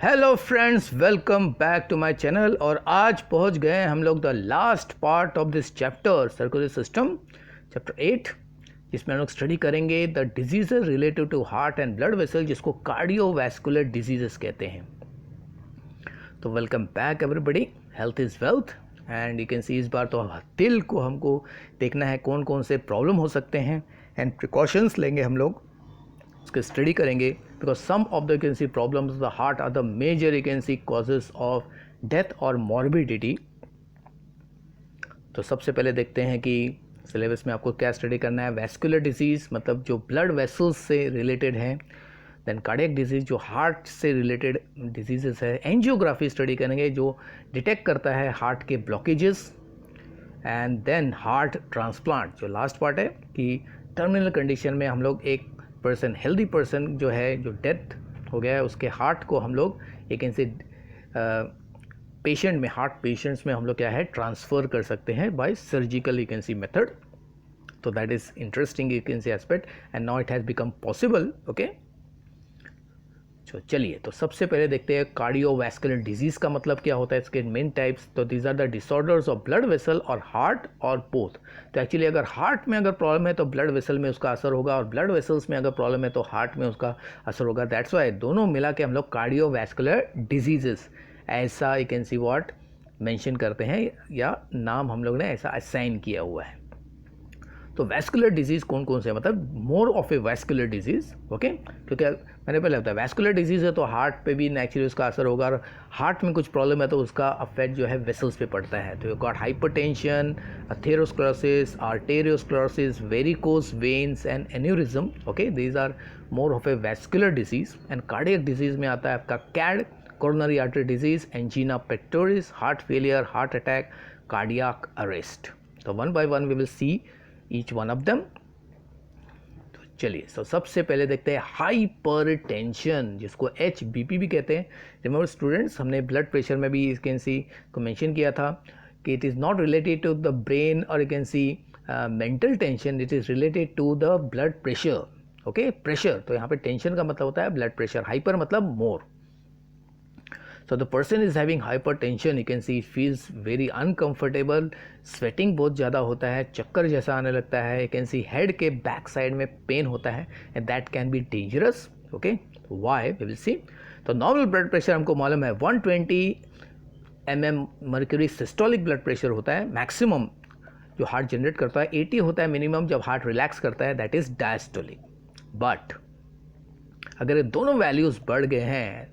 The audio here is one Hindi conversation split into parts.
Hello friends, welcome back to my channel. और आज पहुंच गए हैं हम लोग the last part of this chapter circular system, chapter 8, जिसमें हम लोग स्टडी करेंगे the diseases related to heart and blood vessel, जिसको कार्डियोवैस्कुलर डिजीजेस कहते हैं। तो welcome back everybody, health is wealth. And you can see इस बार तो दिल को हमको देखना है कौन कौन से प्रॉब्लम हो सकते हैं एंड प्रिकॉशंस लेंगे हम लोग, उसके स्टडी करेंगे। Because some of the you can see problems of the heart are the major you can see causes of death और मॉर्बिडिटी। तो सबसे पहले देखते हैं कि सिलेबस में आपको क्या स्टडी करना है। वैस्कुलर डिजीज़ मतलब जो ब्लड वेसल्स से रिलेटेड हैं। देन कार्डियक डिजीज़ जो हार्ट से रिलेटेड डिजीजेस है। एंजियोग्राफी स्टडी करेंगे जो डिटेक्ट करता है हार्ट के blockages. And then heart transplant जो लास्ट पार्ट है कि टर्मिनल कंडीशन में हम लोग एक पर्सन, हेल्दी पर्सन जो है, जो डेथ हो गया है, उसके हार्ट को हम लोग एक ऐसे पेशेंट में, हार्ट पेशेंट्स में हम लोग क्या है ट्रांसफ़र कर सकते हैं by surgical you can see method. तो that is interesting you can see aspect and now it has become possible. Okay, तो चलिए, तो सबसे पहले देखते हैं कार्डियोवैस्कुलर डिजीज़ का मतलब क्या होता है, इसके मेन टाइप्स। तो these are the disorders of blood vessel और हार्ट और बोथ। तो एक्चुअली अगर हार्ट में अगर प्रॉब्लम है तो ब्लड वेसल में उसका असर होगा, और ब्लड वेसल्स में अगर प्रॉब्लम है तो हार्ट में उसका असर होगा। दैट्स वाई दोनों मिला के हम लोग कार्डियोवैस्कुलर डिजीजेस ऐसा you can see what mention करते हैं, या नाम हम लोग ने ऐसा असाइन किया हुआ है। तो वैस्कुलर डिजीज़ कौन कौन से है, मतलब मोर of a vascular disease. Okay, क्योंकि मैंने पहले बताया वैस्कुलर डिजीज़ है तो हार्ट पे भी नेचुरली उसका असर होगा, और हार्ट में कुछ प्रॉब्लम है तो उसका अफेक्ट जो है वेसल्स पे पड़ता है। तो you got hypertension, atherosclerosis, arteriosclerosis, varicose veins and aneurysm. Okay, these are more of a vascular disease. And cardiac disease में आता है आपका CAD, coronary artery disease, angina pectoris, heart failure, heart attack, cardiac arrest. तो one by one we will see each one of them. तो चलिए, तो सबसे पहले देखते हैं हाइपरटेंशन, जिसको HBP भी कहते हैं। रिमेंबर स्टूडेंट्स, हमने ब्लड प्रेशर में भी कैन सी को मेंशन किया था कि it is not related to the brain और you can see mental tension, it is related to the blood pressure. Okay, pressure, तो यहाँ पे टेंशन का मतलब होता है ब्लड प्रेशर, हाइपर मतलब मोर। So the person is having hypertension, you can see feels very uncomfortable, sweating बहुत ज़्यादा होता है, चक्कर जैसा आने लगता है, you can see head के बैक साइड में पेन होता है, and that can be dangerous. Okay, why we will see. तो नॉर्मल ब्लड प्रेशर हमको मालूम है 120 mm mercury systolic blood pressure होता है। मैक्सिमम जो हार्ट जनरेट करता है 80 होता है मिनिमम, जब हार्ट रिलैक्स करता है दैट इज़ डायस्टोलिक। बट अगर ये दोनों वैल्यूज़ बढ़ गए हैं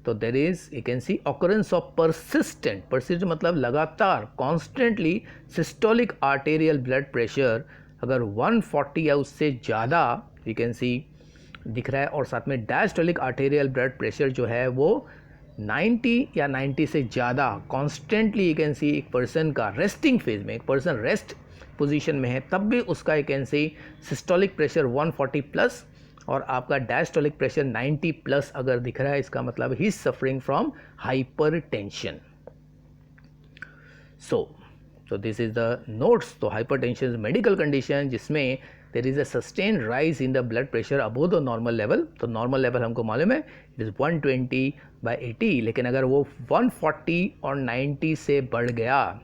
तो there is you can C occurrence of persistent मतलब लगातार, constantly systolic arterial blood pressure अगर 140 या उससे ज़्यादा यू कैन सी दिख रहा है, और साथ में डायस्टोलिक आर्टेरियल ब्लड प्रेशर जो है वो 90 या 90 से ज़्यादा कॉन्स्टेंटली यू कैन सी एक पर्सन का रेस्टिंग फेज में, एक पर्सन रेस्ट पोजीशन में है तब भी उसका you can C systolic pressure 140 plus और आपका डायस्टोलिक प्रेशर 90 प्लस अगर दिख रहा है, इसका मतलब he is suffering from hypertension. So this is the notes. तो हाइपरटेंशन इज मेडिकल कंडीशन जिसमें there is a sustain rise in the blood pressure above the normal level. तो नॉर्मल लेवल हमको मालूम है इट इज़ 120/80, लेकिन अगर वो 140 और 90 से बढ़ गया,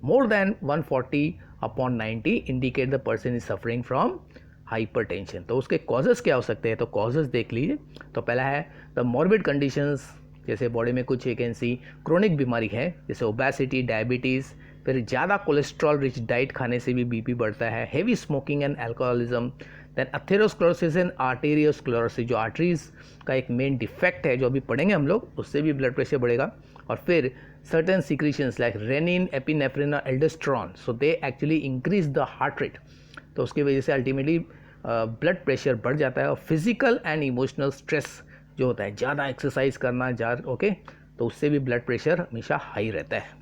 more than 140/90 indicate the person is suffering from hypertension. तो उसके कॉजेज़ क्या हो सकते हैं, तो कॉजेज़ देख लीजिए। तो पहला है द मॉर्बिड कंडीशंस, जैसे बॉडी में कुछ एक ऐसी क्रोनिक बीमारी है जैसे ओबेसिटी, डायबिटीज़, फिर ज़्यादा कोलेस्ट्रॉल रिच डाइट खाने से भी बीपी बढ़ता है, heavy smoking and alcoholism, then atherosclerosis and arteriosclerosis जो आर्टरीज का एक मेन डिफेक्ट है जो अभी पढ़ेंगे हम लोग, उससे भी ब्लड प्रेशर बढ़ेगा। और फिर certain secretions like renin, epinephrine और aldosterone, so they actually increase the heart rate. तो उसकी वजह से अल्टीमेटली ब्लड प्रेशर बढ़ जाता है। और फिजिकल एंड इमोशनल स्ट्रेस जो होता है, ज़्यादा एक्सरसाइज करना ओके, तो उससे भी ब्लड प्रेशर हमेशा हाई रहता है।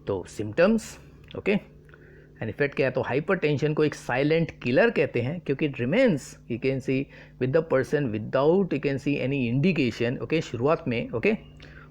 तो सिम्टम्स ओके एंड इफेक्ट क्या है, तो हाइपरटेंशन को एक साइलेंट किलर कहते हैं क्योंकि it remains you can C with the person without you can see any indication. Okay, शुरुआत में ओके,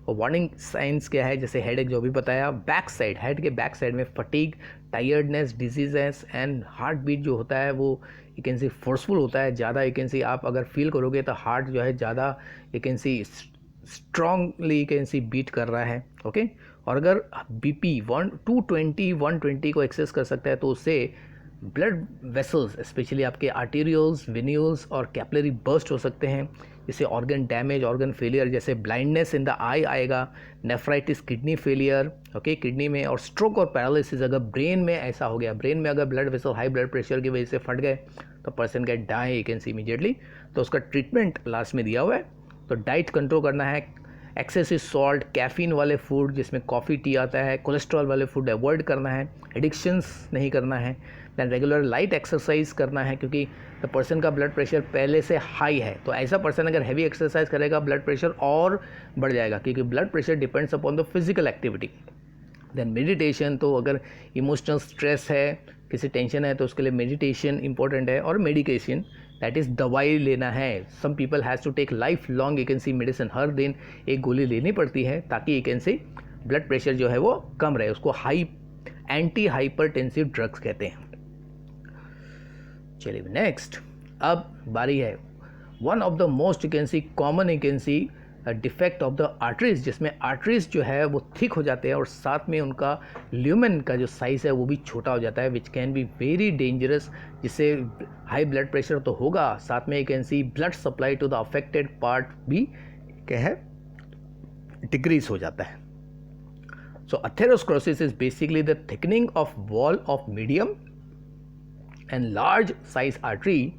और वार्निंग साइंस क्या है, जैसे हेड एक जो भी बताया, बैक साइड, हेड के बैक साइड में fatigue, tiredness, diseases and heart beat जो होता है वो यू कैन सी फोर्सफुल होता है ज़्यादा। यू कैन सी आप अगर फील करोगे तो हार्ट जो है ज़्यादा you can see strongly you can see beat कर रहा है। ओके, और अगर बीपी 220 को एक्सेस कर सकता है तो उससे ब्लड वेसल्स स्पेशली आपके आर्टेरियल्स, वेन्यूल्स और कैपिलरी बर्स्ट हो सकते हैं, जिससे ऑर्गन डैमेज, ऑर्गन फेलियर, जैसे ब्लाइंडनेस इन द आई आएगा, nephritis, kidney failure, okay, kidney में, और स्ट्रोक और पैरालिसिस अगर ब्रेन में ऐसा हो गया, ब्रेन में अगर blood vessel high blood pressure की वजह से फट गए तो person get die you can see immediately. तो उसका ट्रीटमेंट लास्ट में दिया हुआ है। तो डाइट कंट्रोल करना है, एक्सेसिव सॉल्ट, कैफीन वाले फूड जिसमें कॉफ़ी, टी आता है, कोलेस्ट्रॉल वाले फूड अवॉइड करना है, एडिक्शंस नहीं करना है, दैन रेगुलर लाइट एक्सरसाइज करना है, क्योंकि द पर्सन का ब्लड प्रेशर पहले से हाई है तो ऐसा पर्सन अगर हैवी एक्सरसाइज करेगा ब्लड प्रेशर और बढ़ जाएगा, क्योंकि blood pressure depends upon the physical activity. Then meditation, तो अगर इमोशनल स्ट्रेस है, किसी टेंशन है तो उसके लिए मेडिटेशन इंपॉर्टेंट है, और मेडिकेशन दैट इज़ दवाई लेना है। Some people has to take life long you can see medicine, हर दिन एक गोली लेनी पड़ती है ताकि you can see blood pressure जो है वो कम रहे, उसको एंटी हाइपरटेंसिव ड्रग्स कहते हैं। चलिए नेक्स्ट, अब बारी है one of the most you can C common you can C defect of the arteries, जिसमें आर्टरीज जो है वो थिक हो जाते हैं और साथ में उनका ल्यूमेन का जो साइज़ है वो भी छोटा हो जाता है, which can be very dangerous, जिससे हाई ब्लड प्रेशर तो होगा, साथ में you can see blood supply to the affected part भी क्या है डिक्रीज हो जाता है। So atherosclerosis is basically the thickening of wall of medium and large size artery,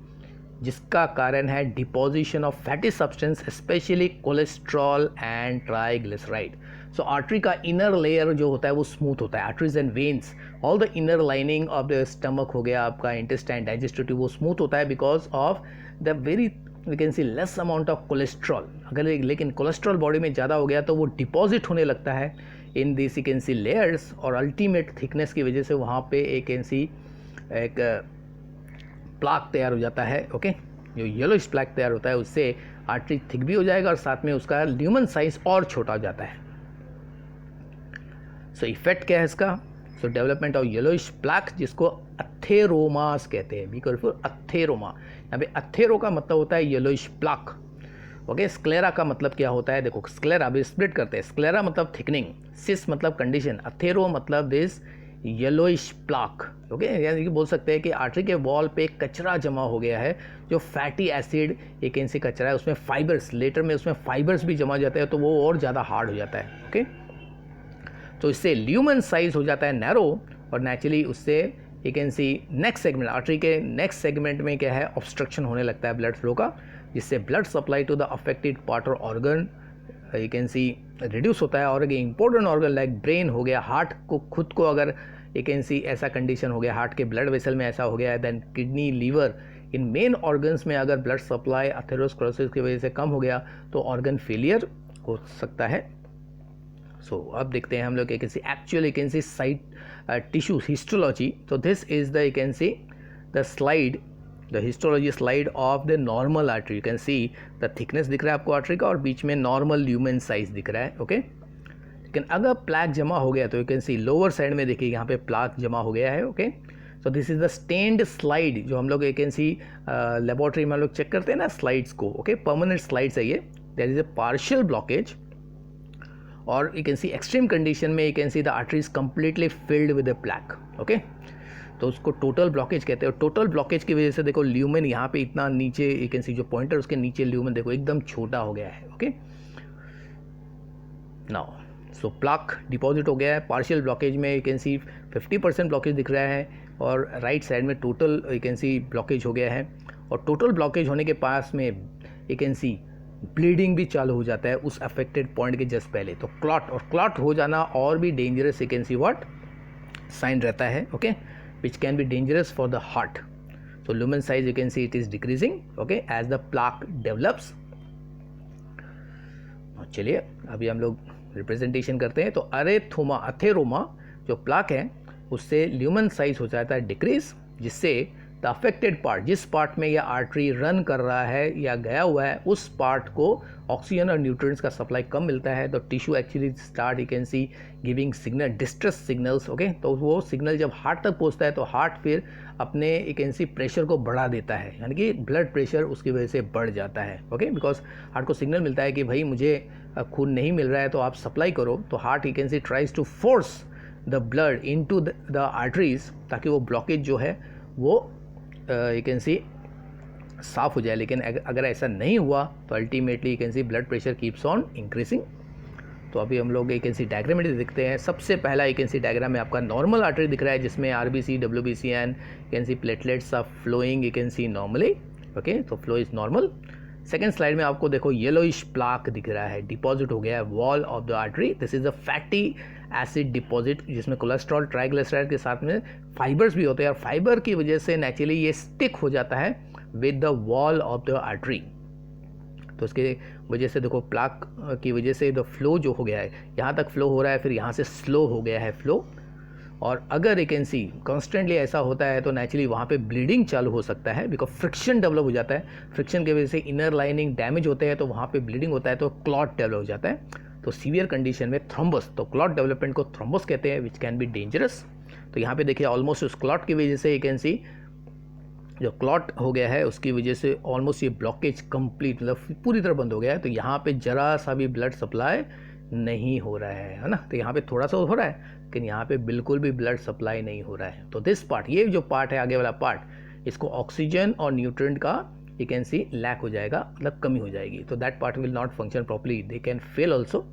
जिसका कारण है deposition of fatty substance specially cholesterol and triglyceride. So artery का इनर लेयर जो होता है वो स्मूथ होता है, arteries and veins, all the inner lining of the stomach हो गया, आपका इंटेस्टाइन, डाइजेस्टिव, वो स्मूथ होता है because of the very we can see less amount of cholesterol. अगर लेकिन कोलेस्ट्रॉल बॉडी में ज़्यादा हो गया तो वो डिपॉजिट होने लगता है in this you can C layers, और अल्टीमेट थिकनेस की वजह से वहाँ पे एक कैन सी एक प्लाक तैयार हो जाता है। ओके, जो येलोइश प्लाक तैयार होता है उससे आर्टरी थिक भी हो जाएगा और साथ में उसका ल्यूमन साइज और छोटा हो जाता है। सो इफेक्ट क्या है इसका? सो डेवलपमेंट ऑफ येलोइश प्लाक, जिसको अथेरोमास कहते हैं, बी केयरफुल, अथेरोमा। यहाँ पे अथेरो का मतलब होता है येलोइश प्लाक। ओके, स्क्लेरा का मतलब क्या होता है? देखो स्क्लेरा अभी स्प्लिट करते हैं, स्क्लेरा मतलब थिकनिंग, सिस मतलब कंडीशन, अथेरो मतलब दिस येलोइश प्लाक। ओके, यानी कि बोल सकते हैं कि आर्टरी के वॉल पे कचरा जमा हो गया है, जो फैटी एसिड एक ऐसी कचरा है, उसमें फाइबर्स, लेटर में उसमें फाइबर्स भी जमा जाते हैं तो वो और ज़्यादा हार्ड हो जाता है। ओके, तो इससे ल्यूमन साइज हो जाता है नैरो, और नेचुरली उससे you can C next segment, artery के नेक्स्ट सेगमेंट में क्या है, ऑब्स्ट्रक्शन होने लगता है ब्लड फ्लो का, जिससे blood supply to the affected part और organ you can see reduce होता है। और एक इंपॉर्टेंट ऑर्गन लाइक ब्रेन हो गया, हार्ट को खुद को अगर यू कैन सी ऐसा कंडीशन हो गया, हार्ट के ब्लड वेसल में ऐसा हो गया है, देन किडनी, लीवर, इन मेन ऑर्गन्स में अगर ब्लड सप्लाई अथेरोस्क्लेरोसिस की वजह से कम हो गया तो ऑर्गन फेलियर हो सकता है। सो अब देखते हैं हम लोग एक actual you can see site tissues histology. तो this is the you can see the slide, the histology slide of the normal artery. You can see the thickness दिख रहा है आपको आर्टरी का, और बीच में नॉर्मल ल्यूमेन साइज दिख रहा है। ओके, लेकिन अगर प्लाक जमा हो गया तो you can see lower side में देखिए यहाँ पे प्लाक जमा हो गया है। Okay, so this is the stained slide, जो हम लोग यू कैन सी लेबोरेटरी में हम लोग चेक करते हैं ना स्लाइड्स को। ओके, परमानेंट स्लाइड्स है ये, there is a partial blockage, और you can see extreme condition में you can see the artery is completely filled with the plaque. Okay, तो उसको टोटल ब्लॉकेज कहते हैं। टोटल ब्लॉकेज की वजह से देखो ल्यूमेन यहाँ पे इतना नीचे, यू कैन सी जो पॉइंटर उसके नीचे ल्यूमेन देखो एकदम छोटा हो गया है। Okay, now so plaque deposit हो गया है, पार्शियल ब्लॉकेज में यू कैन सी 50% ब्लॉकेज दिख रहा है, और राइट साइड में total you can C blockage हो गया है। और टोटल ब्लॉकेज होने के पास में यू कैन सी ब्लीडिंग भी चालू हो जाता है उस अफेक्टेड पॉइंट के जस्ट पहले। तो क्लॉट, और क्लॉट हो जाना और भी dangerous you can see what sign रहता है। Okay, which can be dangerous for the heart. So lumen size you can see it is decreasing okay as the plaque develops. चलिए अभी हम लोग रिप्रेजेंटेशन करते हैं। तो अथेरोमा जो प्लाक है उससे ल्यूमेन साइज हो जाता है डिक्रीज, जिससे द अफेक्टेड पार्ट, जिस पार्ट में यह आर्टरी रन कर रहा है या गया हुआ है, उस पार्ट को ऑक्सीजन और न्यूट्रिएंट्स का सप्लाई कम मिलता है, तो tissue actually start you can C giving signal, distress signals, okay. तो वो सिग्नल जब हार्ट तक पहुंचता है तो हार्ट फिर अपने यू कैन सी प्रेशर को बढ़ा देता है, यानी कि ब्लड प्रेशर उसकी वजह से बढ़ जाता है, ओके। बिकॉज हार्ट को सिग्नल मिलता है कि भाई मुझे खून नहीं मिल रहा है तो आप सप्लाई करो, तो heart you can see tries to force the blood into the arteries, ताकि वो ब्लॉकेज जो है वो यू कैन सी साफ हो जाए। लेकिन अगर ऐसा नहीं हुआ तो ultimately you can see blood pressure keeps on increasing. तो अभी हम लोग यू कैन सी डायग्राम में देखते हैं। सबसे पहला यू कैन सी डायग्राम में आपका नॉर्मल आर्टरी दिख रहा है, जिसमें RBC, WBC and you can see platelets are flowing you can see normally, okay. तो flow is normal. Second slide में आपको देखो येलोइश प्लाक दिख रहा है, डिपॉजिट हो गया है wall of the artery. This is a fatty acid deposit, जिसमें कोलेस्ट्रॉल, ट्राइग्लिसराइड के साथ में फाइबर्स भी होते हैं, और फाइबर की वजह से नेचुरली ये स्टिक हो जाता है with the wall of the artery. तो उसके वजह से देखो प्लाक की वजह से द फ्लो जो हो गया है, यहाँ तक फ्लो हो रहा है, फिर यहाँ से स्लो हो गया है फ्लो। और अगर यू कैन सी कॉन्स्टेंटली ऐसा होता है तो नेचुरली वहाँ पे ब्लीडिंग चालू हो सकता है, बिकॉज फ्रिक्शन डेवलप हो जाता है। फ्रिक्शन की वजह से इनर लाइनिंग डैमेज होते हैं, तो वहाँ पे ब्लीडिंग होता है, तो क्लॉट डेवलप हो जाता है। तो सीवियर कंडीशन में थ्रोम्बस, तो क्लॉट डेवलपमेंट को थ्रोम्बस कहते हैं, विच कैन बी डेंजरस। तो यहाँ पे देखिए ऑलमोस्ट उस क्लॉट की वजह से यू कैन सी जो क्लॉट हो गया है उसकी वजह से ऑलमोस्ट ये ब्लॉकेज कंप्लीट मतलब पूरी तरह बंद हो गया है। तो यहाँ पे जरा सा भी ब्लड सप्लाई नहीं हो रहा है ना। तो यहाँ पे थोड़ा सा हो रहा है, लेकिन यहाँ पे बिल्कुल भी ब्लड सप्लाई नहीं हो रहा है। तो दिस पार्ट, ये जो पार्ट है आगे वाला पार्ट, इसको ऑक्सीजन और न्यूट्रिएंट का यू कैन सी लैक हो जाएगा, मतलब कमी हो जाएगी। तो that part will not function properly, they can fail also.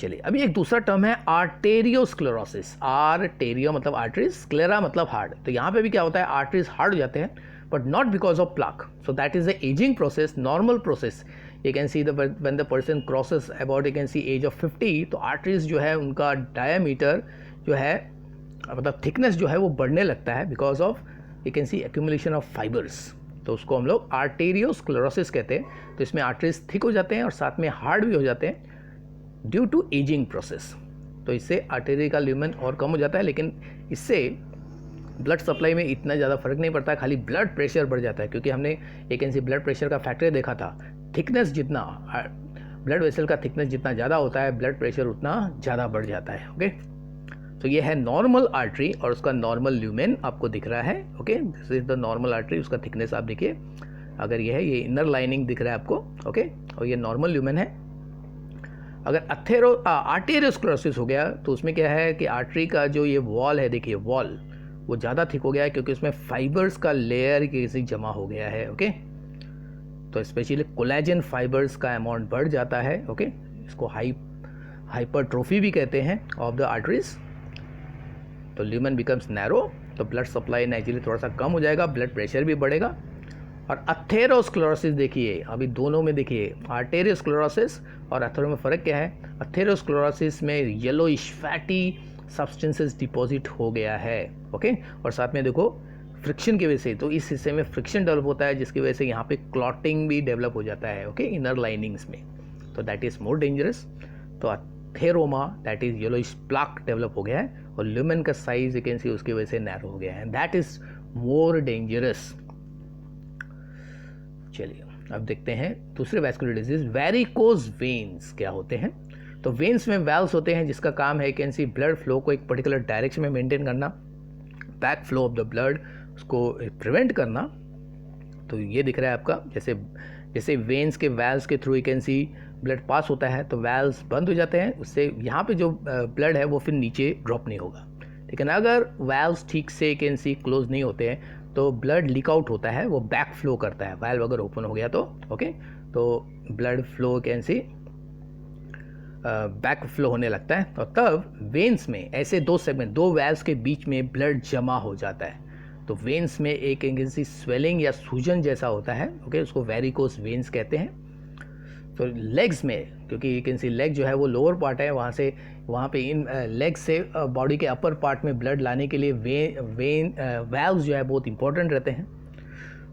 चलिए अभी एक दूसरा टर्म है आर्टेरियोस्क्लेरोसिस। आर्टेरियो मतलब आर्टरीज, स्क्लेरा मतलब हार्ड। तो यहाँ पे भी क्या होता है, आर्टरीज हार्ड हो जाते हैं, but not because of plaque. So that is the ageing process, normal process. You can see when the person crosses about you can see age of 50, तो आर्टरीज जो है उनका डायमीटर जो है मतलब थिकनेस जो है वो बढ़ने लगता है, because of you can C accumulation of fibres. तो उसको हम लोग आर्टेरियोस्क्लेरोसिस कहते हैं। तो इसमें आर्टरीज थिक हो जाते हैं और साथ में हार्ड भी हो जाते हैं ड्यू टू एजिंग प्रोसेस। तो इससे आर्टरी का ल्यूमेन और कम हो जाता है, लेकिन इससे ब्लड सप्लाई में इतना ज़्यादा फर्क नहीं पड़ता, खाली ब्लड प्रेशर बढ़ जाता है। क्योंकि हमने एक ऐसी ब्लड प्रेशर का फैक्टर देखा था, थिकनेस जितना ब्लड वेसल का थिकनेस जितना ज़्यादा होता है, ब्लड प्रेशर उतना ज़्यादा बढ़ जाता है, ओके। तो ये है नॉर्मल आर्टरी और उसका नॉर्मल ल्यूमेन आपको दिख रहा है, okay. This is the normal artery, उसका थिकनेस आप देखिए, अगर ये है, ये इनर लाइनिंग दिख रहा है आपको, ओके। और ये नॉर्मल ल्यूमेन है। अगर आर्टेरियोस्क्लेरोसिस हो गया तो उसमें क्या है कि आर्टरी का जो ये वॉल है, देखिए वॉल वो ज़्यादा थिक हो गया है, क्योंकि उसमें फाइबर्स का लेयर किसी जमा हो गया है, ओके। तो स्पेशली कोलेजन फाइबर्स का अमाउंट बढ़ जाता है, ओके। इसको हाइपरट्रोफी भी कहते हैं ऑफ द आर्टरीज। तो ल्यूमेन बिकम्स नैरो, तो ब्लड सप्लाई नेचुरली थोड़ा सा कम हो जाएगा, ब्लड प्रेशर भी बढ़ेगा। और अथेरोस्क्लेरोसिस देखिए, अभी दोनों में देखिए आर्टेरियोस्क्लेरोसिस और अथेरो में फ़र्क क्या है। अथेरोस्क्लेरोसिस में येलोइश फैटी सब्सटेंसेस डिपॉजिट हो गया है, ओके। और साथ में देखो फ्रिक्शन की वजह से, तो इस हिस्से में फ्रिक्शन डेवलप होता है, जिसकी वजह से यहाँ पे क्लॉटिंग भी डेवलप हो जाता है, ओके, इनर लाइनिंग्स में। तो दैट इज़ मोर डेंजरस। तो atheroma that is yellowish plaque develop हो गया है, और ल्यूमेन का साइज यू कैन सी उसकी वजह से नैरो हो गया है, दैट इज़ मोर डेंजरस। चलिए अब देखते हैं दूसरे वैस्कुलर डिजीज, वेरिकोज वेन्स क्या होते हैं। तो वेन्स में वेल्व्स होते हैं, जिसका काम है कैन सी ब्लड फ्लो को एक पर्टिकुलर डायरेक्शन में मेंटेन करना, back flow of the blood उसको प्रिवेंट करना। तो ये दिख रहा है आपका, जैसे वेन्स के वेल्व्स के through you can see blood pass होता है, तो वेल्व्स बंद हो जाते हैं, उससे यहाँ पे जो ब्लड है वो फिर नीचे ड्रॉप नहीं होगा। लेकिन अगर वेल्व्स ठीक से कैन सी क्लोज नहीं होते हैं तो ब्लड लीक आउट होता है, वो बैक फ्लो करता है, वाल्व अगर ओपन हो गया तो, ओके। तो blood flow can see back flow होने लगता है, और तब वेन्स में ऐसे दो सेगमेंट, दो वाल्व्स के बीच में ब्लड जमा हो जाता है। तो वेन्स में एक कैन सी स्वेलिंग या सूजन जैसा होता है, ओके, उसको वेरिकोस वेन्स कहते हैं। तो लेग्स में, क्योंकि यू कैन सी लेग जो है वो लोअर पार्ट है, वहाँ पे इन लेग से बॉडी के अपर पार्ट में ब्लड लाने के लिए वाल्व्स जो है बहुत इंपॉर्टेंट रहते हैं।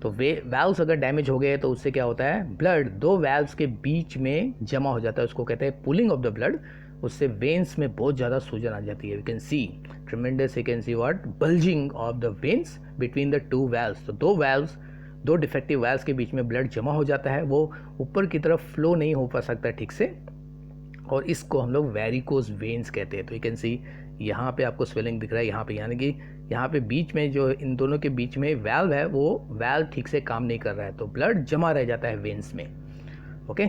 तो वाल्व्स अगर डैमेज हो गए तो उससे क्या होता है, ब्लड दो वाल्व्स के बीच में जमा हो जाता है, उसको कहते हैं पुलिंग ऑफ द ब्लड। उससे वेन्स में बहुत ज़्यादा सूजन आ जाती है. We can see tremendous, you can see what, bulging of the veins between the two valves. तो दो डिफेक्टिव वैल्व्स के बीच में ब्लड जमा हो जाता है, वो ऊपर की तरफ फ्लो नहीं हो पा सकता ठीक से, और इसको हम लोग वेरिकोज वेन्स कहते हैं. तो यू कैन सी यहाँ पे आपको स्वेलिंग दिख रहा है यहाँ पे, यानी कि यहाँ पे बीच में जो इन दोनों के बीच में वेल्व है वो वेल्व ठीक से काम नहीं कर रहा है, तो ब्लड जमा रह जाता है वेन्स में. ओके,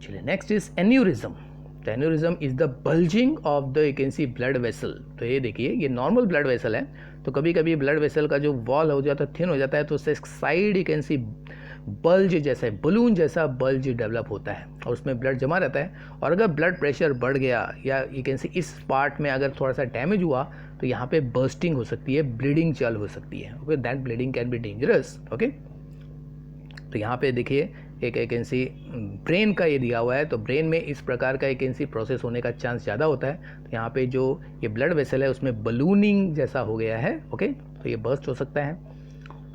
चलिए नेक्स्ट इज एन्यूरिज्म. तो aneurysm is the bulging of the, you can see, blood vessel. तो ये देखिए, ये नॉर्मल ब्लड वेसल है, तो कभी कभी ब्लड वेसल का जो वॉल हो जाता है, थिन हो जाता है, तो उससे side you can C bulge जैसा, बलून जैसा बल्ज डेवलप होता है और उसमें ब्लड जमा रहता है. और अगर ब्लड प्रेशर बढ़ गया या यू कैन सी इस पार्ट में अगर थोड़ा सा डैमेज हुआ तो यहाँ पे बर्स्टिंग हो सकती है, ब्लीडिंग चालू हो सकती है. Okay, that bleeding can be dangerous. Okay, तो यहाँ पे देखिए एक यू कैन सी ब्रेन का ये दिया हुआ है, तो ब्रेन में इस प्रकार का यू कैन सी प्रोसेस होने का चांस ज़्यादा होता है. तो यहाँ पे जो ये ब्लड वेसल है उसमें बलूनिंग जैसा हो गया है. ओके, तो ये बर्स्ट हो सकता है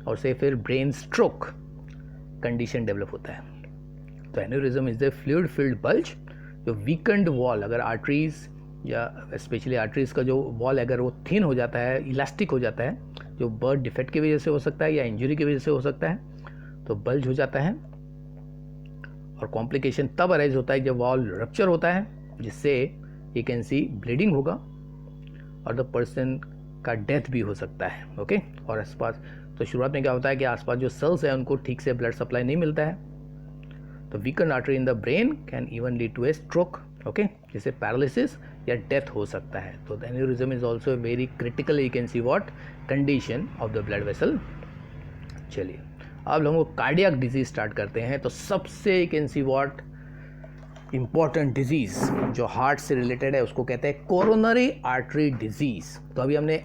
और से फिर ब्रेन स्ट्रोक कंडीशन डेवलप होता है. तो aneurysm is the fluid filled bulge, जो वीकेंड वॉल, अगर आर्टरीज या स्पेशली आर्टरीज का जो वॉल अगर वो थिन हो जाता है, इलास्टिक हो जाता है, जो बर्थ डिफेक्ट की वजह से हो सकता है या इंजरी की वजह से हो सकता है, तो बल्ज हो जाता है. और कॉम्प्लिकेशन तब अराइज होता है जब वॉल रप्चर होता है, जिससे यू कैन सी ब्लीडिंग होगा और द पर्सन का डेथ भी हो सकता है. ओके, और आसपास, तो शुरुआत में क्या होता है कि आसपास जो सेल्स है उनको ठीक से ब्लड सप्लाई नहीं मिलता है, तो weaken artery in the brain can even lead to a stroke. Okay, जिससे पैरालिसिस या डेथ हो सकता है. तो the aneurysm is also very critical, you can see what, condition of the blood vessel. चलिए अब लोगों को कार्डियक डिजीज स्टार्ट करते हैं. तो सबसे you can see what important disease जो हार्ट से रिलेटेड है उसको कहते हैं कोरोनरी आर्टरी डिजीज. तो अभी हमने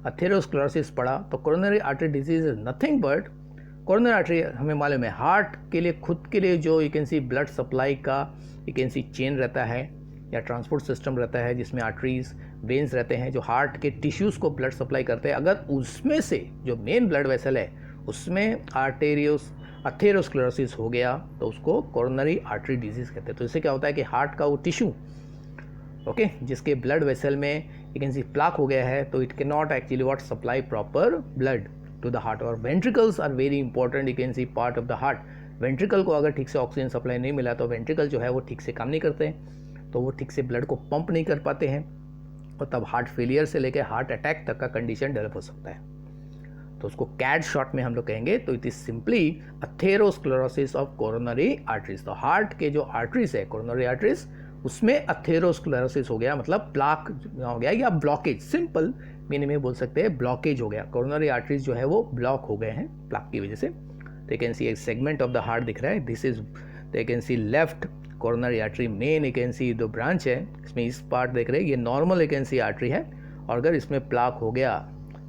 अथेरोस्क्लेरोसिस पढ़ा, तो coronary artery disease is nothing but, coronary artery हमें मालूम है हार्ट के लिए, खुद के लिए जो you can see blood supply का यू कैन सी चेन रहता है या ट्रांसपोर्ट सिस्टम रहता है, जिसमें आर्टरीज वेन्स रहते हैं जो हार्ट के टिश्यूज़ को ब्लड सप्लाई करते हैं. अगर उसमें से जो मेन ब्लड वेसल है उसमें अथेरोस्क्लेरोसिस हो गया तो उसको कोरोनरी आर्टरी डिजीज कहते हैं. तो इससे क्या होता है कि हार्ट का वो टिश्यू, ओके, जिसके ब्लड वेसल में यू कैन सी प्लाक हो गया है, तो it can not actually what supply proper blood to the heart. और ventricles are very important, you can see part of the heart. Ventricle को अगर ठीक से ऑक्सीजन सप्लाई नहीं मिला तो वेंट्रिकल जो है वो ठीक से काम नहीं करते हैं, तो वो ठीक से ब्लड को पंप नहीं कर पाते हैं, और तब हार्ट फेलियर से लेकर हार्ट अटैक तक का कंडीशन डेवलप हो सकता है. तो उसको कैड शॉर्ट में हम लोग कहेंगे. तो it is simply atherosclerosis of coronary arteries. तो हार्ट के जो आर्टरीज है, कोरोनरी आर्टरीज, उसमें अथेरोस्क्लेरोसिस हो गया, मतलब प्लाक हो गया या ब्लॉकेज, सिंपल मीनिंग में बोल सकते हैं ब्लॉकेज हो गया. कोरोनरी आर्टरीज जो है वो ब्लॉक हो गए हैं प्लाक की वजह से. तो यू कैन सी एक सेगमेंट ऑफ द हार्ट दिख रहा है, दिस इज, तो you can C left coronary artery main, you can सी जो ब्रांच है इसमें इस पार्ट देख रहे हैं, ये normal you can see artery है, और अगर इसमें प्लाक हो गया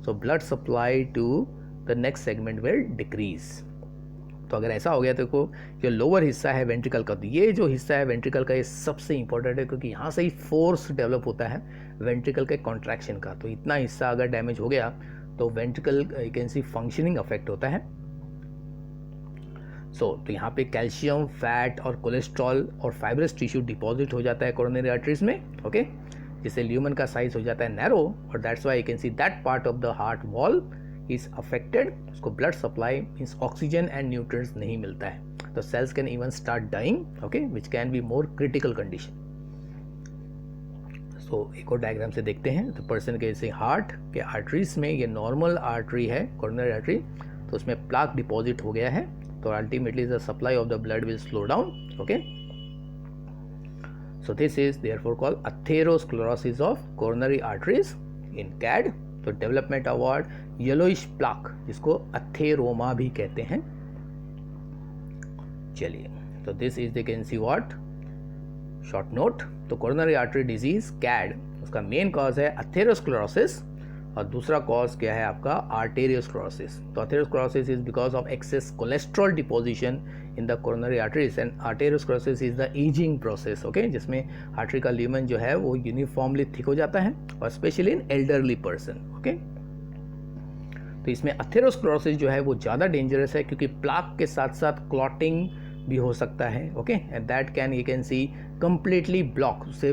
तो blood supply to the next segment will decrease. तो अगर ऐसा हो गया तो जो लोअर हिस्सा है वेंट्रिकल का, तो ये जो हिस्सा है वेंट्रिकल का ये सबसे इंपॉर्टेंट है, क्योंकि यहाँ से ही फोर्स डेवलप होता है वेंट्रिकल के कॉन्ट्रैक्शन का. तो इतना हिस्सा अगर डैमेज हो गया तो ventricle you can see functioning affect होता है. तो यहाँ पे कैल्शियम, फैट और कोलेस्ट्रॉल और फाइब्रस टिश्यू डिपॉजिट हो जाता है कोरोनरी आर्टरीज में. ओके, जिससे ल्यूमन का साइज हो जाता है नैरो, और that's why you can see that part of the heart wall is affected. उसको blood supply means oxygen and nutrients नहीं मिलता है, तो cells can even start dying. Okay, which can be more critical condition. So एक और डायग्राम से देखते हैं. तो पर्सन के जैसे हार्ट के आर्टरीज में ये नॉर्मल आर्टरी है कोरोनरी आर्टरी, तो उसमें प्लाक डिपॉजिट हो गया है, तो ultimately the supply of the blood will slow down. Okay, so this is therefore called atherosclerosis of coronary arteries in CAD. तो डेवलपमेंट अवार्ड येलोइश प्लाक, जिसको अथेरोमा भी कहते हैं. चलिए, तो this is the can see what short note. तो कोरोनरी आर्टरी डिजीज कैड, उसका मेन कॉज है अथेरोस्क्लेरोसिस, और दूसरा कॉज क्या है आपका आर्टेरियोस्क्लेरोसिस. तो atherosclerosis is because of excess cholesterol deposition in the coronary arteries, and arteriosclerosis is the ageing process. Okay, जिसमें आर्टरी का ल्यूमन जो है वो यूनिफॉर्मली थिक हो जाता है, और specially in elderly person. Okay, तो इसमें अथेरोस्क्लेरोसिस जो है वो ज़्यादा डेंजरस है, क्योंकि प्लाक के साथ साथ क्लॉटिंग भी हो सकता है, okay, and that can you can C completely block, उससे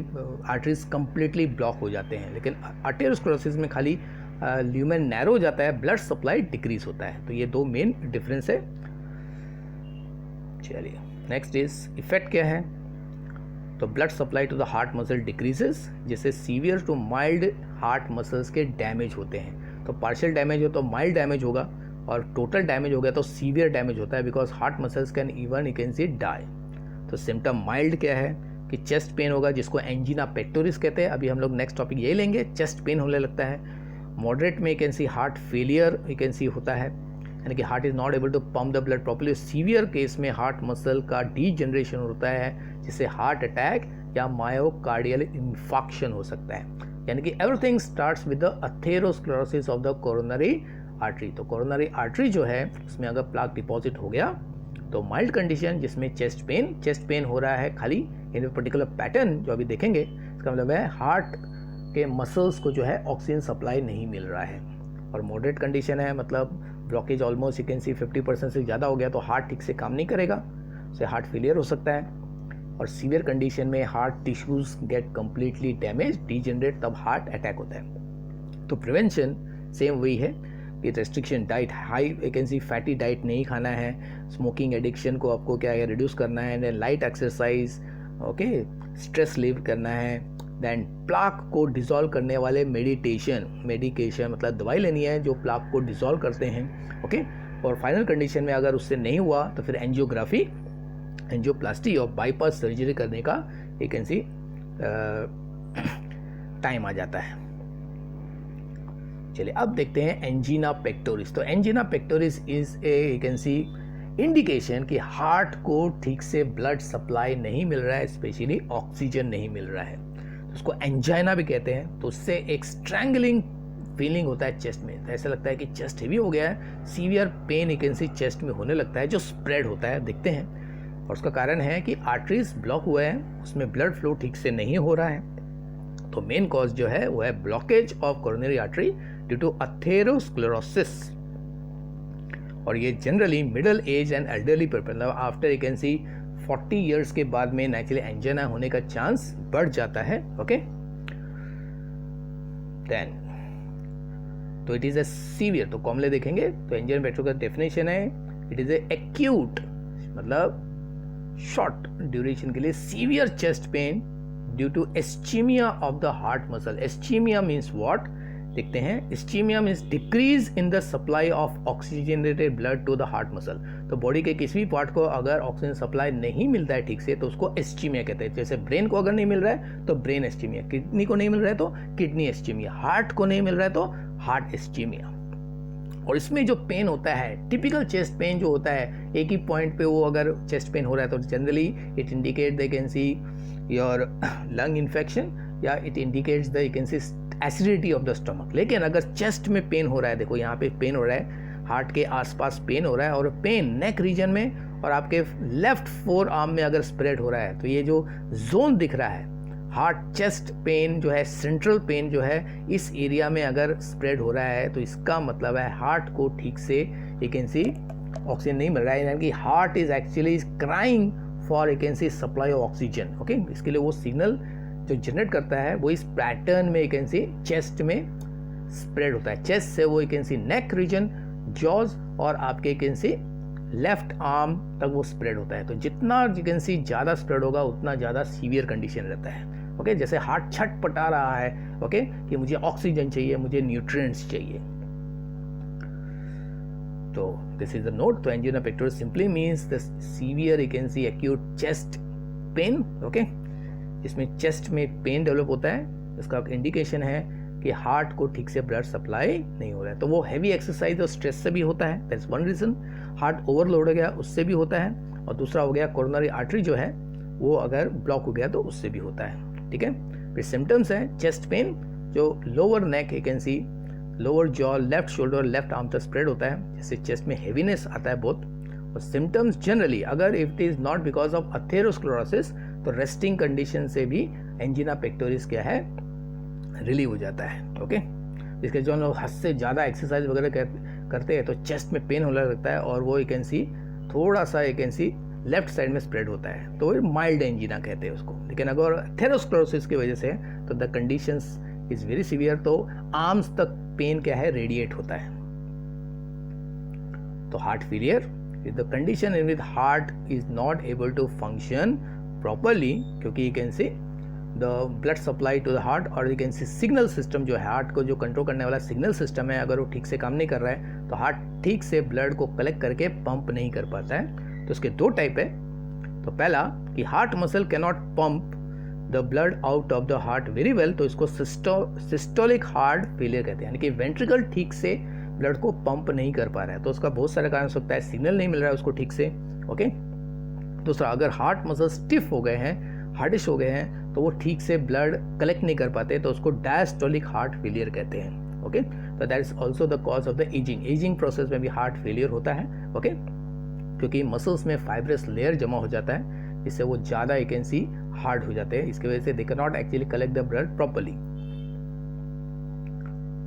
आर्टरीज कम्प्लीटली ब्लॉक हो जाते हैं। लेकिन आर्टेरियोस्क्लेरोसिस में खाली ल्यूमेन नैरो हो जाता है, ब्लड सप्लाई डिक्रीज होता है। तो ये दो मेन डिफरेंस है। चलिए नेक्स्ट इज इफेक्ट क्या है। तो blood supply to the heart muscle decreases, जिससे severe to mild heart muscles के डैमेज होते हैं। तो पार्शियल डैमेज हो तो माइल्ड डैमेज होगा, और टोटल डैमेज हो गया तो सीवियर डैमेज होता है, because heart muscles can even you can see die. तो सिम्टम माइल्ड क्या है कि चेस्ट पेन होगा, जिसको एंजीना पेक्टोरिस कहते हैं। अभी हम लोग नेक्स्ट टॉपिक यही लेंगे, चेस्ट पेन होने लगता है। मॉडरेट में you can see heart failure you can see होता है, यानी कि heart is not able to pump the blood properly. Severe case में हार्ट मसल का डीजनरेशन होता है, जिससे हार्ट अटैक या मायोकार्डियल इन्फाक्शन हो सकता है। यानी कि everything starts with the atherosclerosis of the coronary artery. तो कोरोनरी आर्टरी जो है उसमें अगर प्लाक डिपॉजिट हो गया तो माइल्ड कंडीशन, जिसमें चेस्ट पेन हो रहा है खाली इन पर्टिकुलर पैटर्न जो अभी देखेंगे, इसका मतलब है हार्ट के मसल्स को जो है ऑक्सीजन सप्लाई नहीं मिल रहा है। और मॉडरेट कंडीशन है, मतलब ब्लॉकेज ऑलमोस्ट यू कैन सी 50% से ज़्यादा हो गया तो हार्ट ठीक से काम नहीं करेगा, उससे हार्ट फेलियर हो सकता है। और सीवियर कंडीशन में heart tissues get completely damage, degenerate, तब हार्ट अटैक होता है। तो प्रिवेंशन सेम वही है कि restriction diet, high vacancy fatty diet नहीं खाना है, स्मोकिंग एडिक्शन को आपको क्या है रिड्यूस करना है, then light exercise, okay, stress leave करना है, देन प्लाक को डिसॉल्व करने वाले मेडिकेशन मतलब दवाई लेनी है जो प्लाक को डिसॉल्व करते हैं, ओके। और फाइनल कंडीशन में अगर उससे नहीं हुआ तो फिर एंजियोग्राफी, एंजियोप्लास्टी और बाईपास सर्जरी करने का यू कैन सी टाइम आ जाता है। चलिए अब देखते हैं एंजीना पेक्टोरिस। तो angina pectoris is a you can see indication कि हार्ट को ठीक से ब्लड सप्लाई नहीं मिल रहा है, स्पेशली ऑक्सीजन नहीं मिल रहा है, तो उसको एंजाइना भी कहते हैं। तो उससे एक स्ट्रैंगलिंग फीलिंग होता है चेस्ट में, तो ऐसा लगता है कि चेस्ट हेवी हो गया है, severe pain you can C chest में होने लगता है, जो स्प्रेड होता है, देखते हैं। और उसका कारण है कि आर्टरीज ब्लॉक हुआ है, उसमें ब्लड फ्लो ठीक से नहीं हो रहा है। तो मेन कॉज जो है वो है blockage of coronary artery due to atherosclerosis. और ये generally middle age and elderly people, मतलब after you can see 40 years के बाद में नेचुरली एंजाइना होने का चांस बढ़ जाता है, ओके। देन तो इट इज ए सीवियर, तो कॉमनली देखेंगे तो एंजाइना पेक्टोरिस का डेफिनेशन है इट इज ए एक्यूट, मतलब शॉर्ट ड्यूरेशन के लिए severe chest pain due to ischemia of the heart muscle. Ischemia means what, देखते हैं। Ischemia means decrease in the supply of oxygenated blood to the heart muscle. तो बॉडी के किसी भी पार्ट को अगर ऑक्सीजन सप्लाई नहीं मिलता है ठीक से तो उसको एस्चीमिया कहते हैं। जैसे ब्रेन को अगर नहीं मिल रहा है तो ब्रेन एस्चीमिया, किडनी को नहीं मिल रहा है तो किडनी एस्चीमिया, हार्ट को नहीं मिल रहा है तो हार्ट एस्चीमिया। और इसमें जो पेन होता है, टिपिकल चेस्ट पेन जो होता है, एक ही पॉइंट पे वो अगर चेस्ट पेन हो रहा है तो generally it indicate they can see your lung infection या it indicates the you can see acidity of the stomach. लेकिन अगर चेस्ट में पेन हो रहा है, देखो यहाँ पे पेन हो रहा है, हार्ट के आसपास पेन हो रहा है, और पेन नेक रीजन में और आपके लेफ्ट फोर आर्म में अगर स्प्रेड हो रहा है, तो ये जो जोन दिख रहा है हार्ट चेस्ट पेन जो है, सेंट्रल पेन जो है, इस एरिया में अगर स्प्रेड हो रहा है तो इसका मतलब है हार्ट को ठीक से यू कैन सी ऑक्सीजन नहीं मिल रहा है, यानी कि heart is actually crying for you can C supply of oxygen, okay. इसके लिए वो सिग्नल जो जनरेट करता है वो इस पैटर्न में यू कैन सी चेस्ट में स्प्रेड होता है। चेस्ट से वो you can C neck region, jaws और आपके you can C left arm तक वो स्प्रेड होता है। तो जितना यू कैन सी ज़्यादा स्प्रेड होगा उतना ज़्यादा सीवियर कंडीशन रहता है, ओके। जैसे हार्ट छटपटा रहा है, ओके, कि मुझे ऑक्सीजन चाहिए, मुझे न्यूट्रिएंट्स चाहिए। तो दिस इज द नोट। तो angina pectoris simply means the severe you can C acute chest pain, okay, इसमें चेस्ट में पेन डेवलप होता है। इसका इंडिकेशन है कि हार्ट को ठीक से ब्लड सप्लाई नहीं हो रहा है। तो वो हैवी एक्सरसाइज और स्ट्रेस से भी होता है, that's one reason. Heart overload हो गया उससे भी होता है, और दूसरा हो गया कोरोनरी आर्टरी जो है वो अगर ब्लॉक हो गया तो उससे भी होता है, ठीक है। फिर सिम्टम्स हैं चेस्ट पेन जो lower neck you can see, lower jaw, left shoulder, left arm तक स्प्रेड होता है, जैसे चेस्ट में हेवीनेस आता है बहुत। और सिम्टम्स जनरली अगर if it is not because of atherosclerosis तो रेस्टिंग कंडीशन से भी एंजिना पेक्टोरिस क्या है रिलीव हो जाता है, ओके। इसके जो लोग हद से ज़्यादा एक्सरसाइज वगैरह करते हैं तो चेस्ट में पेन होने लगता है और वो यू कैन सी थोड़ा सा you can C left side में स्प्रेड होता है, तो माइल्ड एंजीना कहते हैं उसको। लेकिन अगर एथेरोस्क्लेरोसिस की वजह से है तो the conditions is very severe, तो आर्म्स तक पेन क्या है, रेडिएट होता है। तो heart failure is the condition in which heart is not able to function properly, क्योंकि you can see the blood supply to the heart, और you can see signal system जो है, हार्ट को जो कंट्रोल करने वाला सिग्नल सिस्टम है, अगर वो ठीक से काम नहीं कर रहा है तो हार्ट ठीक से ब्लड को कलेक्ट करके पंप नहीं कर पाता है। तो इसके दो टाइप है। तो पहला कि heart muscle can not pump the blood out of the heart very well, तो इसको सिस्टोलिक हार्ट फेलियर कहते हैं, यानी कि वेंट्रिकल ठीक से ब्लड को पंप नहीं कर पा रहा है। तो उसका बहुत सारा कारण हो सकता है, सिग्नल नहीं मिल रहा है उसको ठीक से। ओके, दूसरा अगर हार्ट मसल स्टिफ हो गए हैं, हार्डिश हो गए हैं, तो वो ठीक से ब्लड कलेक्ट नहीं कर पाते, तो उसको डायस्टोलिक हार्ट फेलियर कहते हैं। ओके, तो that is also the cause of the ageing process में भी हार्ट फेलियर होता है। ओके, क्योंकि मसल्स में फाइब्रस लेयर जमा हो जाता है, इससे वो ज़्यादा यू कैन सी हार्ड हो जाते हैं, इसकी वजह से they can not actually collect the blood properly.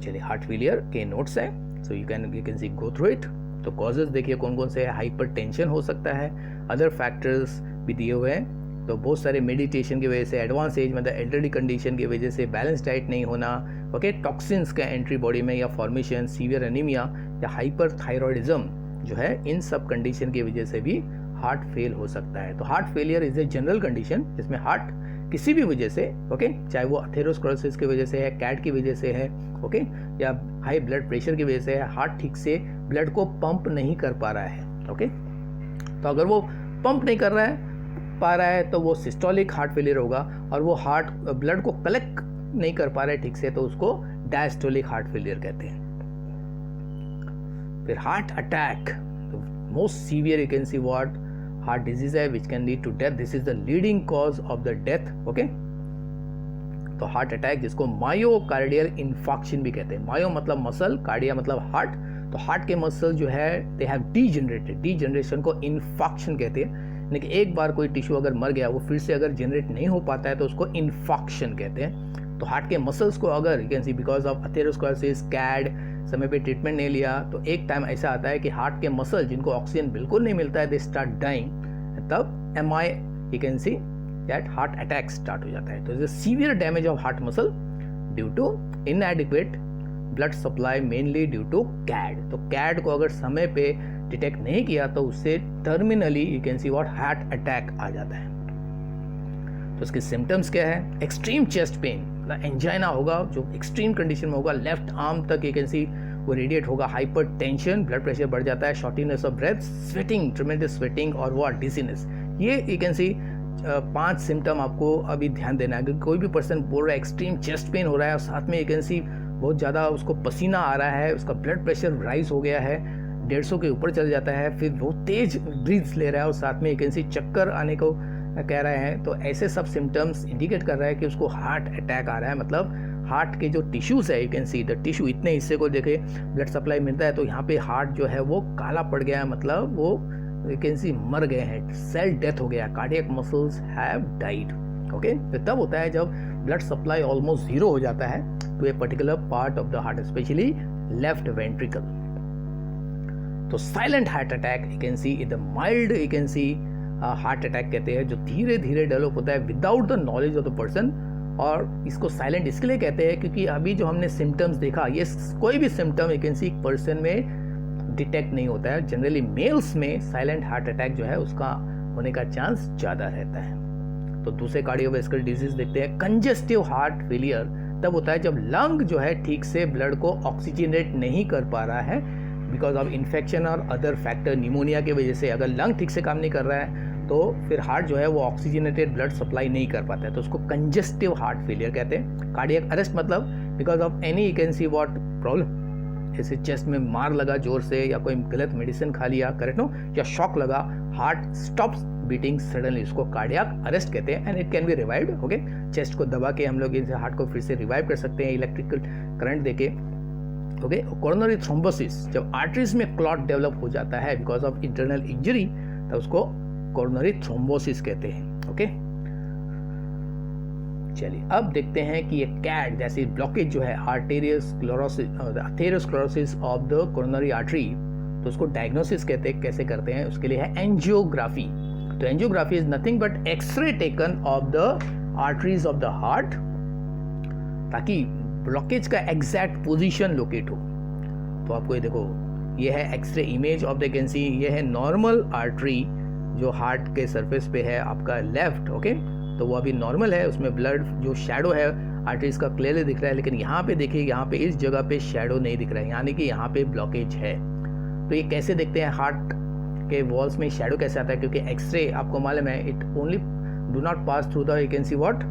चलिए, हार्ट फेलियर के नोट्स है, so you can C go through it. तो कॉजेज देखिए कौन कौन से है, हाइपरटेंशन हो सकता है, अदर फैक्टर्स भी दिए हुए हैं। तो बहुत सारे मेडिटेशन की वजह से, एडवांस एज मतलब एल्डरली कंडीशन की वजह से, बैलेंस डाइट नहीं होना, ओके, टॉक्सिन्स का एंट्री बॉडी में या फॉर्मेशन, सीवियर एनीमिया या हाइपर थायरॉइडिज्म जो है, इन सब कंडीशन की वजह से भी हार्ट फेल हो सकता है। तो heart failure is a general condition जिसमें हार्ट किसी भी वजह से, ओके, चाहे वो एथेरोस्क्लेरोसिस की वजह से है, कैट की वजह से है, ओके, या हाई ब्लड प्रेशर की वजह से है, हार्ट ठीक से ब्लड को पंप नहीं कर पा रहा है। ओके, तो अगर वो पंप नहीं कर पा रहा है तो वो सिस्टोलिक हार्ट फेलियर होगा, और वो हार्ट ब्लड को कलेक्ट नहीं कर पा रहा है ठीक से, तो उसको डायस्टोलिक हार्ट फेलियर कहते हैं। फिर heart attack, most severe you can see what heart disease है which can lead to death, this is the leading cause of the death. Okay, तो हार्ट अटैक जिसको मायोकार्डियल इन्फॉक्शन भी कहते हैं, मायो मतलब मसल, कार्डिया मतलब हार्ट, तो हार्ट के मसल जो है दे हैव डीजनरेटेड, डीजनरेशन को इन्फॉक्शन कहते हैं, यानी कि एक बार कोई टिश्यू अगर मर गया वो फिर से अगर जनरेट नहीं हो पाता है तो उसको इन्फॉक्शन कहते हैं। तो हार्ट के मसल्स को अगर you can see because of atherosclerosis, CAD, समय पे ट्रीटमेंट नहीं लिया, तो एक टाइम ऐसा आता है कि हार्ट के मसल जिनको ऑक्सीजन बिल्कुल नहीं मिलता है, दे स्टार्ट डाइंग, तब MI you can see that heart attack start हो जाता है। तो is severe damage of heart muscle due to inadequate blood supply, mainly due to CAD. तो कैड को अगर समय पे डिटेक्ट नहीं किया तो उससे terminally you can see what heart attack आ जाता है। तो उसके सिम्टम्स क्या है, एक्सट्रीम चेस्ट पेन, मतलब एंजाइना होगा जो एक्सट्रीम कंडीशन में होगा, लेफ्ट आर्म तक यू कैन सी वो रेडिएट होगा, हाइपर टेंशन, ब्लड प्रेशर बढ़ जाता है, shortness of breath, sweating, tremendous sweating और वो डिजीनेस। ये यू कैन सी 5 सिम्टम आपको अभी ध्यान देना है। अगर कोई भी पर्सन बोल रहा है एक्सट्रीम चेस्ट पेन हो रहा है और साथ में यू कैन सी बहुत ज़्यादा उसको पसीना आ रहा है, उसका ब्लड प्रेशर राइज हो गया है, 150 के ऊपर चल जाता है, फिर वो तेज ब्रीथ्स ले रहा है और साथ में यू कैन सी चक्कर आने को कह रहे हैं, तो ऐसे सब सिम्टम्स इंडिकेट कर रहा है कि उसको हार्ट अटैक आ रहा है। मतलब हार्ट के जो टिश्यूज़ है, you can see the tissue, इतने हिस्से को देखे ब्लड सप्लाई मिलता है, तो यहाँ पे हार्ट जो है वो काला पड़ गया है, मतलब वो यू कैन सी मर गए हैं, सेल डेथ हो गया, cardiac muscles have died. Okay, तो तब होता है जब ब्लड सप्लाई ऑलमोस्ट जीरो हो जाता है to a particular part of the heart, specially left ventricle. तो silent heart attack you can see is the mild you can see heart attack कहते हैं, जो धीरे धीरे डेवलप होता है without the knowledge of the person. और इसको साइलेंट इसके लिए कहते हैं क्योंकि अभी जो हमने सिम्टम्स देखा, ये कोई भी सिम्टम यू कैन सी एक पर्सन में डिटेक्ट नहीं होता है। जनरली मेल्स में साइलेंट हार्ट अटैक जो है उसका होने का चांस ज़्यादा रहता है। तो दूसरे कार्डियोवैस्कुलर डिजीज देखते हैं, कंजेस्टिव हार्ट फेलियर तब होता है जब लंग जो है ठीक से ब्लड को ऑक्सीजनेट नहीं कर पा रहा है बिकॉज ऑफ इन्फेक्शन और अदर फैक्टर, निमोनिया की वजह से। अगर लंग ठीक से काम नहीं कर रहा है तो फिर हार्ट जो है वो ऑक्सीजनेटेड ब्लड सप्लाई नहीं कर पाता है, तो उसको कंजेस्टिव हार्ट फेलियर कहते हैं। कार्डियक अरेस्ट मतलब because of any you can see what problem, जैसे चेस्ट में मार लगा जोर से या कोई गलत मेडिसिन खा लिया, करेक्ट नो, या शॉक लगा, हार्ट स्टॉप्स बीटिंग सडनली, उसको कार्डियक अरेस्ट कहते हैं and it can be revived. Okay, chest को दबा के हम लोग इस हार्ट को फिर से रिवाइव कर सकते हैं इलेक्ट्रिकल करंट देके। ओके, कोरोनरी थ्रोम्बोसिस, जब आर्टरीज में क्लॉट डेवलप हो जाता है बिकॉज ऑफ इंटरनल इंजरी, तो उसको कोरोनरी थ्रोम्बोसिस कहते हैं। ओके, चलिए अब देखते हैं कि ये कैड जैसी ब्लॉकेज जो है atherosclerosis of the coronary artery, तो उसको डायग्नोसिस कहते हैं, कैसे करते हैं, उसके लिए है एंजियोग्राफी। तो angiography is nothing but x ray taken of the arteries of the heart, ताकि ब्लॉकेज का एग्जैक्ट पोजीशन लोकेट हो। तो आपको ये देखो, ये है x ray image of the can see, ये है नॉर्मल आर्टरी जो हार्ट के सरफेस पे है आपका लेफ्ट, ओके। तो वो अभी नॉर्मल है, उसमें ब्लड जो शेडो है आर्टरीज का क्लियरली दिख रहा है, लेकिन यहाँ पे देखिए, यहाँ पे इस जगह पे शेडो नहीं दिख रहा है, यानी कि यहाँ पे ब्लॉकेज है। तो ये कैसे देखते हैं हार्ट के वॉल्स में शेडो कैसे आता है, क्योंकि एक्सरे आपको मालूम है it only do not pass through the you can see what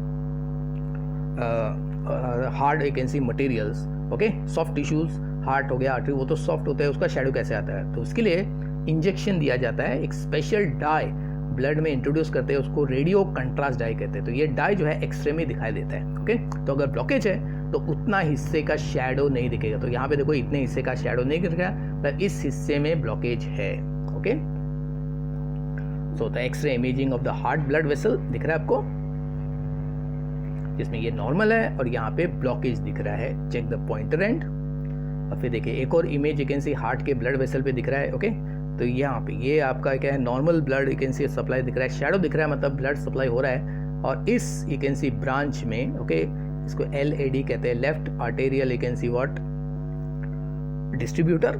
hard you can C materials, okay. Soft tissues, heart हो गया, आर्टरी, वो तो सॉफ्ट होता है, उसका शेडो कैसे आता है। तो उसके लिए इंजेक्शन दिया जाता है, एक स्पेशल डाई ब्लड में इंट्रोड्यूस करते हैं, उसको रेडियो कंट्रास्ट डाई कहते हैं। तो ये डाई जो है एक्सरे में दिखाई देता है, ओके। तो अगर ब्लॉकेज है तो उतना हिस्से का शेडो नहीं दिखेगा। तो यहाँ पे देखो, इतने हिस्से का शेडो नहीं दिख रहा, पर इस हिस्से में ब्लॉकेज है, okay. So the x ray imaging of the heart blood vessel दिख रहा है आपको, जिसमें ये नॉर्मल है और यहाँ पे ब्लॉकेज दिख रहा है। Check the pointer end. और फिर देखिए एक और image you can see heart के ब्लड वेसल पे दिख रहा है, ओके। तो यहाँ पे ये आपका क्या है, normal blood you can C supply दिख रहा है, शेडो दिख रहा है, मतलब ब्लड सप्लाई हो रहा है। और इस यू कैन सी ब्रांच में, ओके, इसको LAD कहते हैं, left arterial you can see what distributor.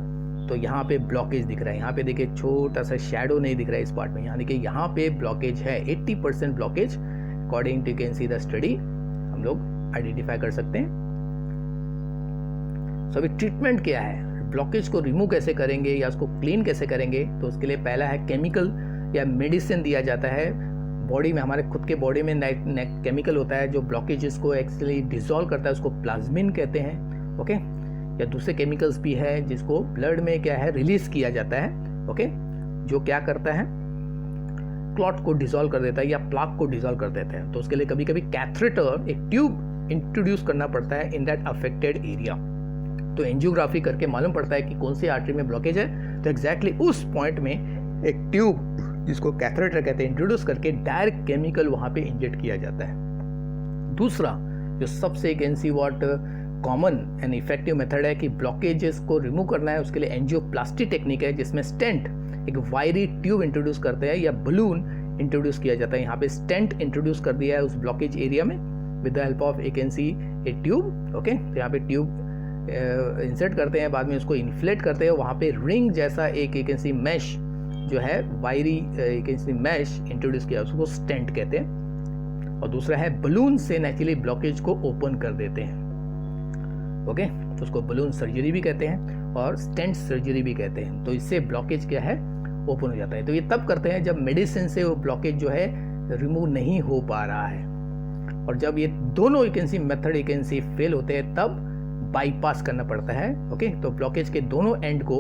तो यहाँ पे ब्लॉकेज दिख रहा है, यहाँ पे देखिए छोटा सा शेडो नहीं दिख रहा है इस पार्ट में, यानी कि यहाँ पे ब्लॉकेज है, 80% blockage according to you can see the study हम लोग आइडेंटिफाई कर सकते हैं। तो अभी ट्रीटमेंट क्या है, ब्लॉकेज को रिमूव कैसे करेंगे या उसको क्लीन कैसे करेंगे। तो उसके लिए पहला है केमिकल या मेडिसिन दिया जाता है बॉडी में, हमारे खुद के बॉडी में केमिकल होता है जो ब्लॉकेजेस को एक्चुअली डिसॉल्व करता है, उसको प्लाज्मिन कहते हैं, ओके। या दूसरे केमिकल्स भी है जिसको ब्लड में क्या है रिलीज किया जाता है, ओके, जो क्या करता है क्लॉट को डिसॉल्व कर देता है या प्लाक को डिसॉल्व कर देता है। तो उसके लिए कभी कभी कैथेटर, एक ट्यूब इंट्रोड्यूस करना पड़ता है इन दैट अफेक्टेड एरिया। तो एंजियोग्राफी करके मालूम पड़ता है कि कौन सी आर्टरी में ब्लॉकेज है, तो एग्जैक्टली उस पॉइंट में एक ट्यूब जिसको कैथेटर कहते हैं इंट्रोड्यूस करके डायरेक्ट केमिकल वहां पे इंजेक्ट किया जाता है। दूसरा जो सबसे can see what common and effective method है कि ब्लॉकेजेस को रिमूव करना है, उसके लिए एंजियोप्लास्टी टेक्निक है, जिसमें स्टेंट, एक वायरी ट्यूब इंट्रोड्यूस करते हैं या बलून इंट्रोड्यूस किया जाता है। यहाँ पे स्टेंट इंट्रोड्यूस कर दिया है उस ब्लॉकेज एरिया में with the help of A can see A tube, okay. तो यहाँ पे ट्यूब इंसर्ट करते हैं, बाद में उसको इन्फ्लेट करते हैं, वहाँ पे रिंग जैसा एक कैन सी मैश जो है वायरी कैन सी मैश इंट्रोड्यूस किया, उसको स्टेंट कहते हैं। और दूसरा है बलून से नेचुरली ब्लॉकेज को ओपन कर देते हैं, ओके। तो उसको बलून सर्जरी भी कहते हैं और स्टेंट सर्जरी भी कहते हैं। तो इससे ब्लॉकेज क्या है ओपन हो जाता है। तो ये तब करते हैं जब मेडिसिन से वो ब्लॉकेज जो है रिमूव नहीं हो पा रहा है, और जब ये दोनों you can see method you can C fail होते हैं तब बाईपास करना पड़ता है, ओके। तो ब्लॉकेज के दोनों एंड को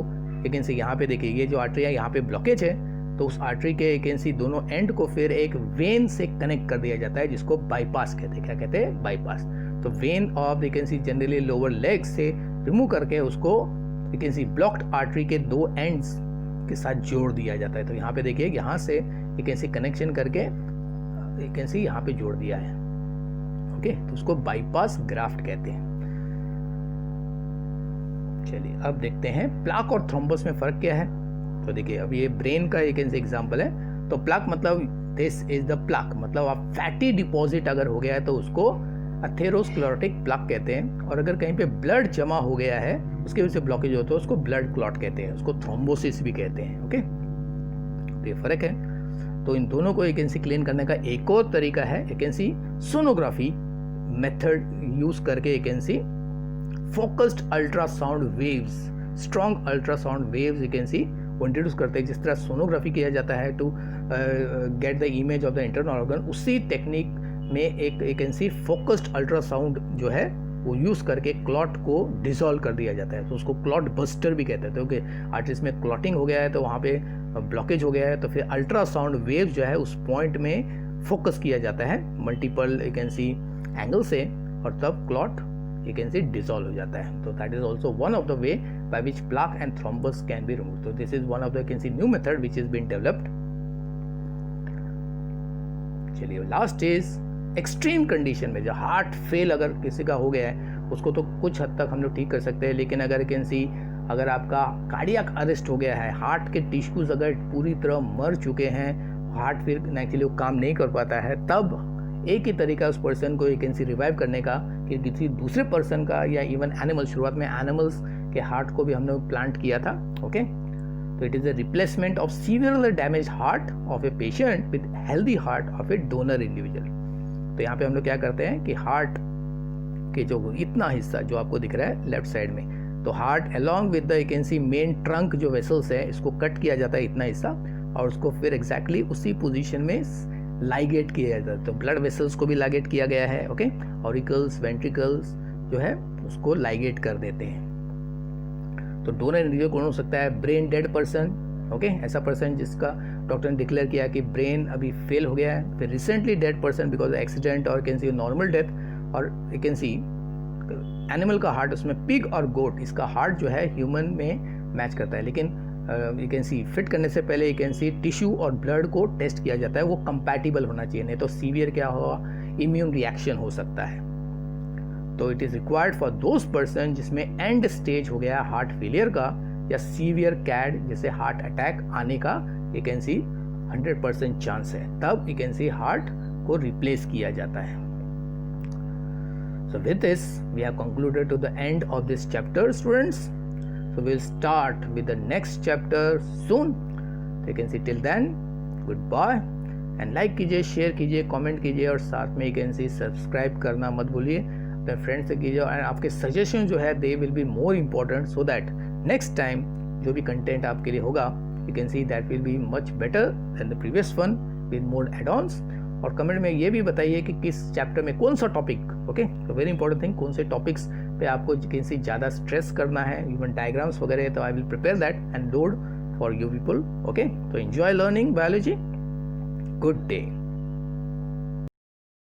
यू कैन सी, यहाँ पे देखिए ये जो आर्टरी है यहाँ पे ब्लॉकेज है, तो उस आर्टरी के यू कैन सी दोनों एंड को फिर एक वेन से कनेक्ट कर दिया जाता है, जिसको बाईपास कहते हैं। क्या कहते हैं? बाईपास। तो when of you can see generally lower leg से रिमूव करके उसको you can C blocked artery के दो एंड्स के साथ जोड़ दिया जाता है। तो यहाँ पे देखिए यहाँ से यू कैन सी कनेक्शन करके यू कैन सी यहाँ पे जोड़ दिया है, ओके। तो उसको बाईपास ग्राफ्ट कहते हैं। चलिए अब देखते हैं प्लाक और थ्रोम्बस में फर्क क्या है। तो देखिए अब ये ब्रेन का एक एग्जांपल है। तो प्लाक मतलब दिस इज द प्लाक, मतलब आप फैटी डिपॉजिट अगर हो गया है तो उसको अथेरोस्क्लेरोटिक प्लाक कहते हैं। और अगर कहीं पे ब्लड जमा हो गया है उसके वजह से ब्लॉकेज होता है उसको ब्लड क्लॉट कहते हैं, उसको थ्रोम्बोसिस भी कहते हैं, ओके। तो ये फर्क है। तो इन दोनों को वैकेंसी क्लीन करने का एक और तरीका है वैकेंसी सोनोग्राफी मेथड यूज करके vacancy focused ultrasound waves, strong ultrasound waves vacancy वो इंट्रोड्यूस करते हैं। जिस तरह सोनोग्राफी किया जाता है to get the image of the internal organ, उसी टेक्निक में एक वैकेंसी फोकस्ड अल्ट्रासाउंड जो है वो यूज़ करके क्लॉट को डिसॉल्व कर दिया जाता है। तो उसको क्लॉट बस्टर भी कहते हैं। तो क्योंकि आर्टरीज में क्लॉटिंग हो गया है तो वहाँ पे ब्लॉकेज हो गया है, तो फिर अल्ट्रासाउंड वेव जो है उस पॉइंट में फोकस किया जाता है मल्टीपल वैकेंसी एंगल से, और तब क्लॉट वैकेंसी डिसॉल्व हो जाता है। तो that is also one of the way by which plaque and thrombus can be removed. तो this is one of the vacancy new method which is been developed. चलिए लास्ट इज एक्सट्रीम कंडीशन में जो हार्ट फेल अगर किसी का हो गया है उसको तो कुछ हद तक हम लोग ठीक कर सकते हैं, लेकिन अगर वैकेंसी अगर आपका कार्डियक अरेस्ट हो गया है, हार्ट के टिश्यूज अगर पूरी तरह मर चुके हैं, हार्ट फिर एक्चुअली वो काम नहीं कर पाता है, तब एक ही तरीका उस पर्सन को यू कैन सी रिवाइव करने का कि किसी दूसरे पर्सन का या इवन एनिमल, शुरुआत में एनिमल्स के हार्ट को भी हमने प्लांट किया था, ओके। तो it is a replacement of severely damage heart of a patient with healthy heart of A donor individual. तो यहाँ पे हम लोग क्या करते हैं कि हार्ट के जो इतना हिस्सा जो आपको दिख रहा है लेफ्ट साइड में, तो heart along with the you can C main trunk जो वेसल्स है, इसको कट किया जाता है इतना हिस्सा, और उसको फिर एग्जैक्टली उसी पोजीशन में लाइगेट किया जाता है। तो ब्लड वेसल्स को भी लाइगेट किया गया है, ओके। ऑरिकल्स, वेंट्रिकल्स जो है उसको लाइगेट कर देते हैं। तो डोनर इंडिविजुअल कौन हो सकता है? ब्रेन डेड पर्सन, ओके, ऐसा पर्सन जिसका डॉक्टर ने डिक्लेयर किया कि ब्रेन अभी फेल हो गया है, फिर recently dead person because accident और कैन सी नॉर्मल डेथ, और यू कैन सी एनिमल का हार्ट, उसमें पिग और गोट, इसका हार्ट जो है ह्यूमन में मैच करता है, लेकिन यू कैन सी फिट करने से पहले यू कैन सी टिश्यू और ब्लड को टेस्ट किया जाता है, वो कंपैटिबल होना चाहिए, नहीं तो सीवियर क्या होगा, इम्यून रिएक्शन हो सकता है। तो it is required for those person जिसमें एंड स्टेज हो गया हार्ट फेलियर का या सीवियर कैड जैसे हार्ट अटैक आने का यू कैन सी 100% चांस है, तब यू कैन सी हार्ट को रिप्लेस किया जाता है। So with this, we have concluded to the end of this chapter, students. So we'll start with the next chapter soon. So you can see till then, goodbye. And like कीजिए, शेयर कीजिए, कमेंट कीजिए, और साथ में you can see सब्सक्राइब करना मत भूलिए, अपने फ्रेंड्स से कीजिए, और आपके सजेशन जो है they will be more important, so that next time जो भी कंटेंट आपके लिए होगा you can see that will be much better than the previous one with more add-ons. और कमेंट में ये भी बताइए कि किस चैप्टर में कौन सा टॉपिक, ओके, तो वेरी इंपॉर्टेंट थिंग, कौन से टॉपिक्स पे आपको किसी ज़्यादा स्ट्रेस करना है, इवन डायग्राम्स वगैरह, तो I will prepare that and load for you people, okay. तो enjoy learning biology, good day.